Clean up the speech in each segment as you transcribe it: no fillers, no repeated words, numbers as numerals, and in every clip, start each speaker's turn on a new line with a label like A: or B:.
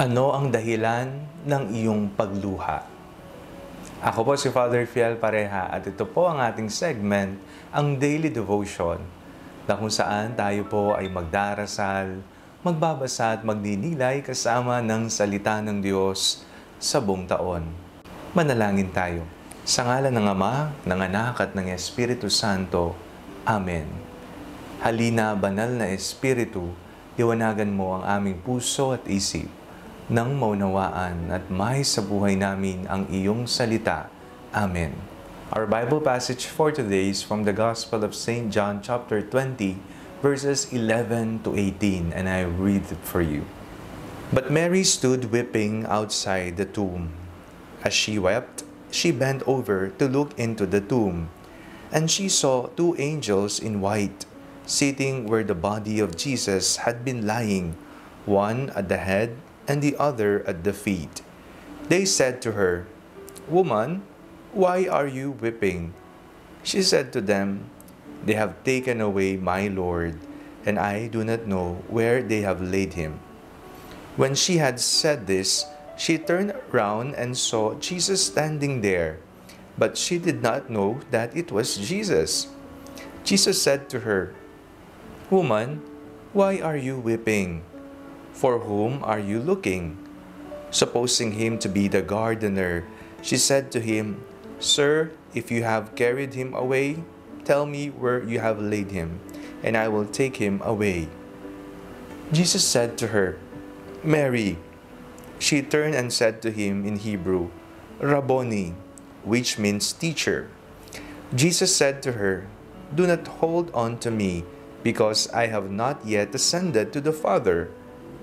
A: Ano ang dahilan ng iyong pagluha? Ako po si Father Fiel Pareha at ito po ang ating segment, ang Daily Devotion, na kung saan tayo po ay magdarasal, magbabasa at magninilay kasama ng salita ng Diyos sa buong taon. Manalangin tayo. Sa ngalan ng Ama, ng Anak at ng Espiritu Santo. Amen. Halina, banal na Espiritu, liwanagan mo ang aming puso at isip nang maunawaan at may sa buhay namin ang iyong salita. Amen. Our Bible passage for today is from the Gospel of St. John chapter 20, verses 11 to 18, and I read it for you. But Mary stood weeping outside the tomb. As she wept, she bent over to look into the tomb, and she saw two angels in white, sitting where the body of Jesus had been lying, one at the head and the other at the feet. They said to her, "Woman, why are you weeping?" She said to them, "They have taken away my Lord, and I do not know where they have laid him." When she had said this, she turned round and saw Jesus standing there, but she did not know that it was Jesus. Jesus said to her, "Woman, why are you weeping? For whom are you looking?" Supposing him to be the gardener, she said to him, "Sir, if you have carried him away, tell me where you have laid him, and I will take him away." Jesus said to her, "Mary." She turned and said to him in Hebrew, "Rabboni," which means teacher. Jesus said to her, "Do not hold on to me, because I have not yet ascended to the Father.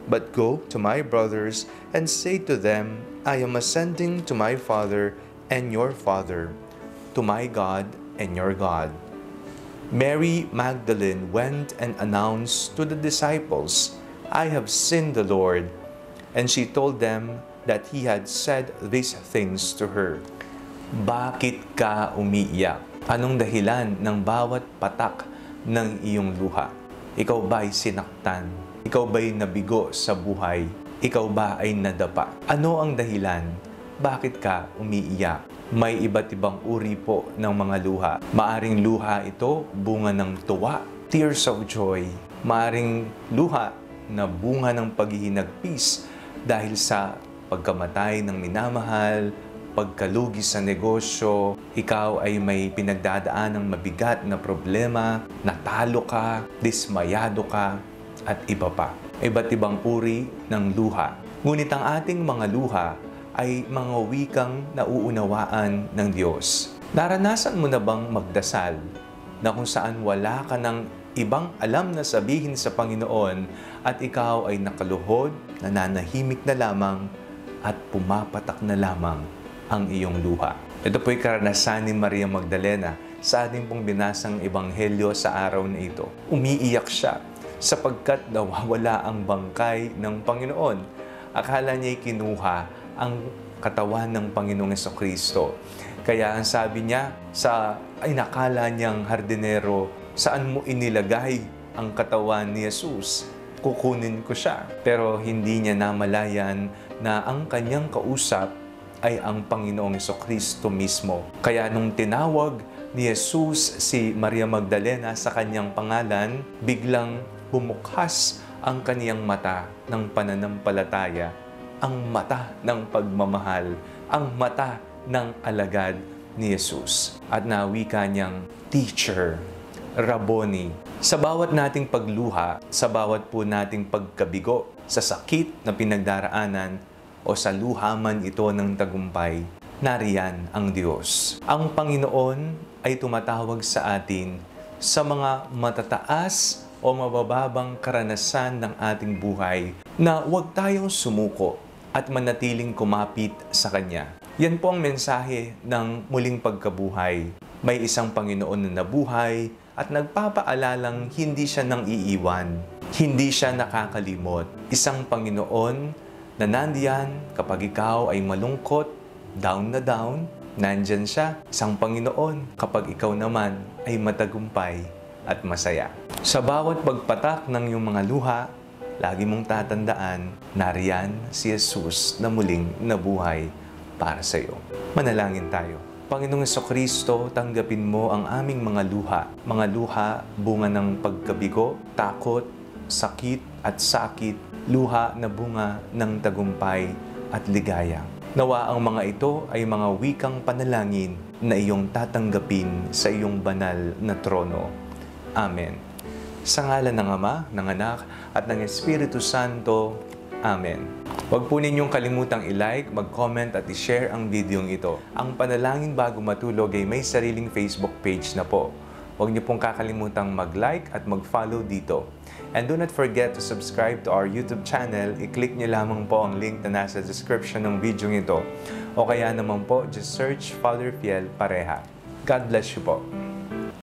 A: But go to my brothers and say to them, I am ascending to my Father and your Father, to my God and your God." Mary Magdalene went and announced to the disciples, "I have seen the Lord." And she told them that he had said these things to her. Bakit ka umiiyak? Anong dahilan ng bawat patak ng iyong luha? Ikaw ba'y sinaktan? Ikaw ba'y nabigo sa buhay? Ikaw ba ay nadapa? Ano ang dahilan? Bakit ka umiiyak? May iba't ibang uri po ng mga luha. Maaring luha ito bunga ng tuwa, tears of joy. Maaring luha na bunga ng paghihinagpis dahil sa pagkamatay ng minamahal, pagkalugi sa negosyo, ikaw ay may pinagdadaan ng mabigat na problema, natalo ka, dismayado ka, at iba pa. Iba't ibang uri ng luha. Ngunit ang ating mga luha ay mga wikang nauunawaan ng Diyos. Naranasan mo na bang magdasal na kung saan wala ka ng ibang alam na sabihin sa Panginoon at ikaw ay nakaluhod, nananahimik na lamang at pumapatak na lamang ang iyong luha? Ito po'y karanasan ni Maria Magdalena sa ating pong binasang ebanghelyo sa araw na ito. Umiiyak siya sapagkat nawawala ang bangkay ng Panginoon. Akala niya'y kinuha ang katawan ng Panginoong Jesucristo. Kaya ang sabi niya sa inakala niyang hardinero, "Saan mo inilagay ang katawan ni Jesus? Kukunin ko siya." Pero hindi niya namalayan na ang kanyang kausap ay ang Panginoong Jesucristo mismo. Kaya nung tinawag ni Jesus si Maria Magdalena sa kanyang pangalan, biglang bumukas ang kaniyang mata ng pananampalataya, ang mata ng pagmamahal, ang mata ng alagad ni Jesus. At nawika niyang, "Teacher, Rabboni." Sa bawat nating pagluha, sa bawat po nating pagkabigo, sa sakit na pinagdaraanan, o sa luha man ito ng tagumpay, nariyan ang Diyos. Ang Panginoon ay tumatawag sa atin sa mga matataas o mabababang karanasan ng ating buhay na huwag tayong sumuko at manatiling kumapit sa Kanya. Yan po ang mensahe ng muling pagkabuhay. May isang Panginoon na nabuhay at nagpapaalalang hindi siya nang iiwan, hindi siya nakakalimot. Isang Panginoon na nandiyan kapag ikaw ay malungkot, down na down, nandyan siya. Isang Panginoon kapag ikaw naman ay matagumpay at masaya. Sa bawat pagpatak ng iyong mga luha, lagi mong tatandaan, nariyan si Jesus na muling nabuhay para sa iyo. Manalangin tayo. Panginoong Jesucristo, tanggapin mo ang aming mga luha bunga ng pagkabigo, takot, sakit at sakit, luha na bunga ng tagumpay at ligaya. Nawa ang mga ito ay mga wikang panalangin na iyong tatanggapin sa iyong banal na trono. Amen. Sa ngalan ng Ama, ng Anak, at ng Espiritu Santo. Amen. Huwag po ninyong kalimutang i-like, mag-comment at i-share ang videong ito. Ang Panalangin Bago Matulog ay may sariling Facebook page na po. Huwag niyo pong kakalimutang mag-like at mag-follow dito. And do not forget to subscribe to our YouTube channel. I-click niyo lamang po ang link na nasa description ng video ito. O kaya naman po, just search Father Fiel Pareha. God bless you po.